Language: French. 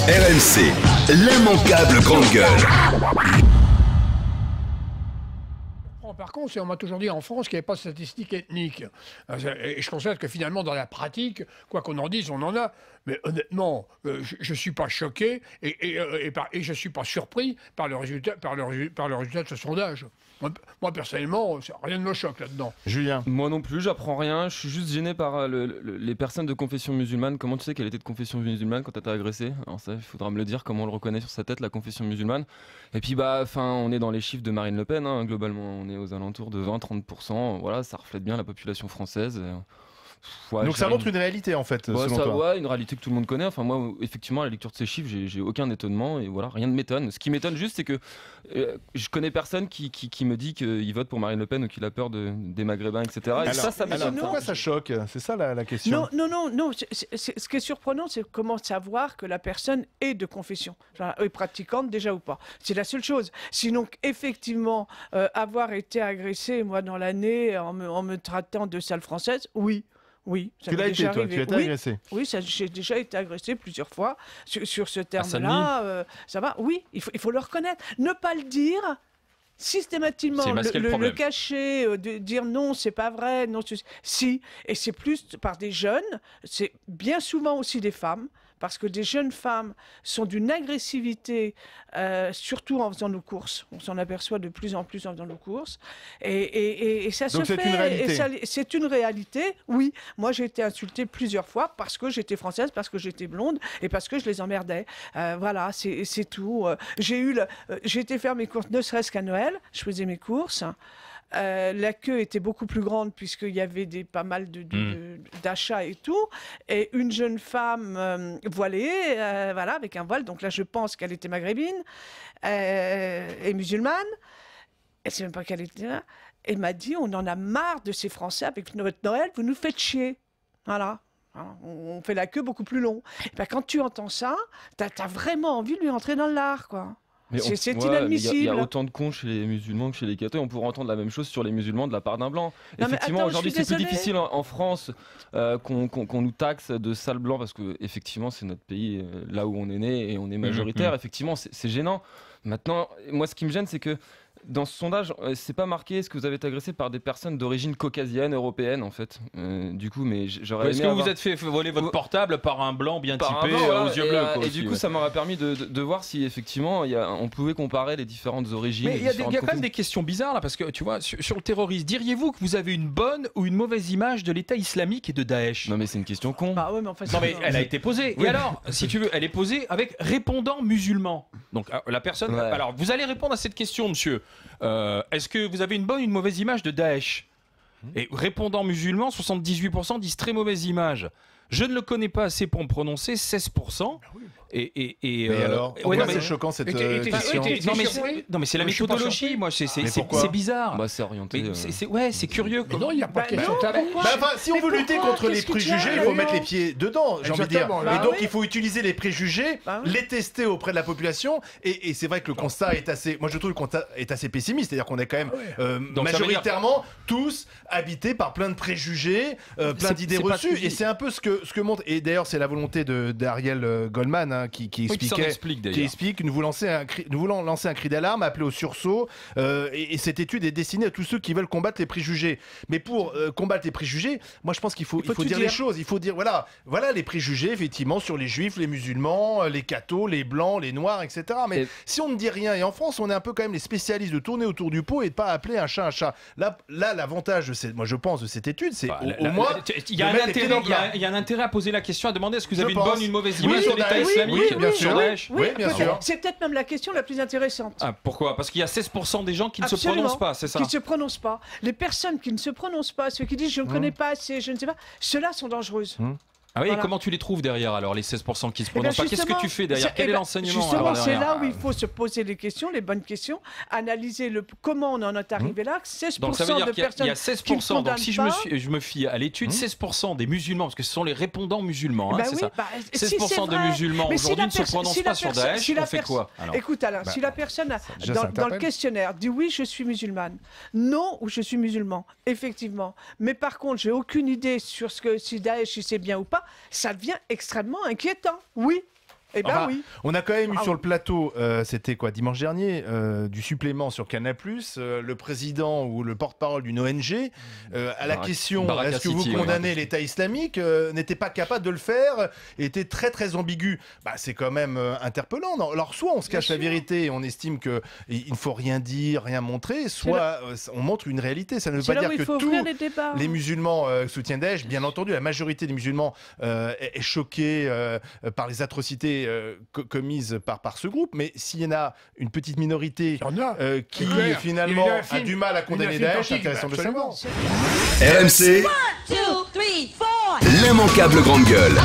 RMC, l'immanquable grande gueule. Par contre, on m'a toujours dit en France qu'il n'y avait pas de statistiques ethniques. Et je constate que finalement, dans la pratique, quoi qu'on en dise, on en a. Mais honnêtement, je ne suis pas choqué et je ne suis pas surpris par le résultat de ce sondage. Moi, personnellement, rien ne me choque là-dedans. Julien? Moi non plus, j'apprends rien. Je suis juste gêné par les personnes de confession musulmane. Comment tu sais qu'elle était de confession musulmane quand elle t'a agressé? Alors ça, il faudra me le dire, comment on le reconnaît sur sa tête, la confession musulmane. Et puis, on est dans les chiffres de Marine Le Pen, hein, globalement. On est aux alentours de 20-30%. Voilà, ça reflète bien la population française. Ouais, donc ça montre une réalité en fait, selon toi. Ouais, une réalité que tout le monde connaît. Enfin moi, effectivement, à la lecture de ces chiffres, j'ai aucun étonnement et voilà, rien ne m'étonne. Ce qui m'étonne juste, c'est que je connais personne qui me dit qu'il vote pour Marine Le Pen ou qu'il a peur des Maghrébins, etc. Et ça m'étonne. Pourquoi ça choque? C'est ça la question. Non. Ce qui est surprenant, c'est comment savoir que la personne est de confession, est pratiquante déjà ou pas. C'est la seule chose. Sinon, effectivement, avoir été agressé, moi, dans l'année, en me traitant de sale française, oui. Oui, ça tu l'as été, toi, tu as été agressé. Oui, j'ai déjà été agressé plusieurs fois sur ce terme-là. Ça va, oui, il faut le reconnaître. Ne pas le dire systématiquement, le cacher, dire non, c'est pas vrai, non, si, et c'est plus par des jeunes, c'est bien souvent aussi des femmes, parce que des jeunes femmes sont d'une agressivité, surtout en faisant nos courses. On s'en aperçoit de plus en plus en faisant nos courses. Et ça se fait. Une réalité. C'est une réalité, oui. Moi, j'ai été insultée plusieurs fois parce que j'étais française, parce que j'étais blonde et parce que je les emmerdais. Voilà, c'est tout. J'ai été faire mes courses, ne serait-ce qu'à Noël. Je faisais mes courses. La queue était beaucoup plus grande puisqu'il y avait pas mal d'achats et tout. Et une jeune femme voilée, voilà, avec un voile. Donc là, je pense qu'elle était maghrébine et musulmane. Et c'est même pas qu'elle était là. Elle m'a dit, on en a marre de ces Français avec notre Noël, vous nous faites chier. Voilà. On fait la queue beaucoup plus long. Et ben, quand tu entends ça, t'as vraiment envie de lui entrer dans le lard, quoi. C'est inadmissible. Il y a autant de cons chez les musulmans que chez les cathos. On pourrait entendre la même chose sur les musulmans de la part d'un blanc. Non, effectivement, aujourd'hui, c'est plus difficile en France qu'on nous taxe de sales blancs parce que effectivement, c'est notre pays, là où on est né et on est majoritaire. Effectivement, c'est gênant. Maintenant, moi, ce qui me gêne, c'est que dans ce sondage, c'est pas marqué est-ce que vous avez été agressé par des personnes d'origine caucasienne, européenne en fait. Du coup, mais j'aurais aimé. Est-ce que vous êtes fait voler votre portable par un blanc bien typé aux yeux bleus et du coup, ça m'aurait permis de voir si effectivement on pouvait comparer les différentes origines. Mais il y a quand même des questions bizarres là, parce que tu vois, sur le terrorisme, diriez-vous que vous avez une bonne ou une mauvaise image de l'État islamique et de Daesh? Non, mais c'est une question con. Bah ouais, mais enfin, non, mais elle a été posée. Oui. Et alors, si tu veux, elle est posée avec répondant musulman. Donc la personne. Ouais. Alors, vous allez répondre à cette question, monsieur. Est-ce que vous avez une bonne ou une mauvaise image de Daesh? Et répondant musulman, 78% disent très mauvaise image. Je ne le connais pas assez pour me prononcer, 16%. Mais alors, c'est choquant cette question. Non mais c'est la méthodologie, moi c'est bizarre. Bah, c'est orienté. C'est curieux. Non, il n'y a pas de question. Si on veut lutter contre les préjugés, il faut mettre les pieds dedans, j'ai envie de dire. Et donc il faut utiliser les préjugés, les tester auprès de la population. Et c'est vrai que le constat est assez, moi je trouve le constat est assez pessimiste, c'est-à-dire qu'on est quand même majoritairement tous habités par plein de préjugés, plein d'idées reçues. Et c'est un peu ce que montre. Et d'ailleurs c'est la volonté d'Ariel Goldman qui explique nous voulons lancer un cri d'alarme, appeler au sursaut, et cette étude est destinée à tous ceux qui veulent combattre les préjugés. Mais pour combattre les préjugés, moi je pense qu'il faut dire les choses. Il faut dire voilà les préjugés effectivement sur les juifs, les musulmans, les cathos, les blancs, les noirs, etc. Mais si on ne dit rien, et en France on est un peu quand même les spécialistes de tourner autour du pot et de pas appeler un chat un chat. Là l'avantage de cette étude, c'est au moins il y a un intérêt à poser la question, à demander est-ce que vous avez une bonne ou une mauvaise image de l'État islamique? Oui, bien sûr. Oui, bien sûr. C'est peut-être même la question la plus intéressante. Ah, pourquoi? Parce qu'il y a 16% des gens qui ne se prononcent pas, c'est ça? Qui ne se prononcent pas. Les personnes qui ne se prononcent pas, ceux qui disent je ne connais pas assez, je ne sais pas, ceux-là sont dangereuses. Ah oui, voilà. Et comment tu les trouves derrière alors, les 16% qui se prononcent pas? Qu'est-ce que tu fais derrière? Quel est l'enseignement? Justement, c'est là où il faut se poser les questions, les bonnes questions, analyser comment on en est arrivé là. 16% donc ça veut dire de personnes. Il y a 16%. Donc si je me fie à l'étude, 16% des musulmans, parce que ce sont les répondants musulmans, c'est ça. 16% de musulmans aujourd'hui ne se prononcent pas sur Daesh. On fait quoi? Écoute Alain, si la personne dans le questionnaire dit oui, je suis musulmane, non ou je suis musulman, effectivement. Mais par contre, j'ai aucune idée sur si Daesh c'est bien ou pas. Ça devient extrêmement inquiétant, oui. Eh ben oui. On a quand même eu sur le plateau, c'était quoi, dimanche dernier, du supplément sur Canal+, le président ou le porte-parole d'une ONG, à la question « Est-ce que vous condamnez l'État islamique ?», n'était pas capable de le faire, et était très très ambigu. Bah, c'est quand même interpellant. Non, alors soit on se cache la vérité et on estime qu'il ne faut rien dire, rien montrer, soit on montre une réalité. Ça ne veut pas dire que tous les musulmans soutiennent Daesh. Bien entendu, la majorité des musulmans est choquée par les atrocités commises par ce groupe, mais s'il y en a une petite minorité qui finalement a du mal à condamner Daesh, c'est intéressant de savoir. RMC, l'immanquable grande gueule.